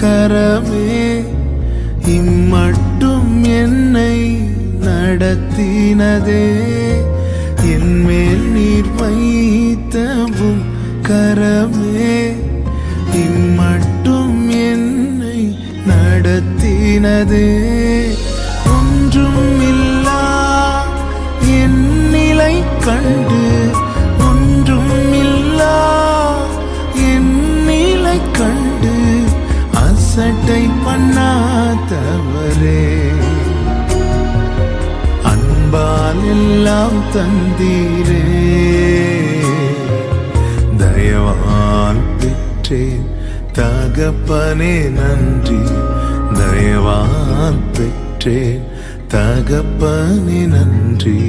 கரமே இம்மட்டும் என்னை நடத்தினதே. என்மேல் நீர் வைத்தவும் கரமே இம்மட்டும் என்னை நடத்தினதே. ஒன்றும் இல்லா என் நிலை கண்டு ஒன்றும் இல்லா என் நிலை கண்டு அசட்டை பண்ணாதவரே. அன்பால் எல்லாம் தந்தீரே, தயவால் பெற்றேன் தகப்பனே நன்றி. தயவால் பெற்றேன் தகப்பனே நன்றி.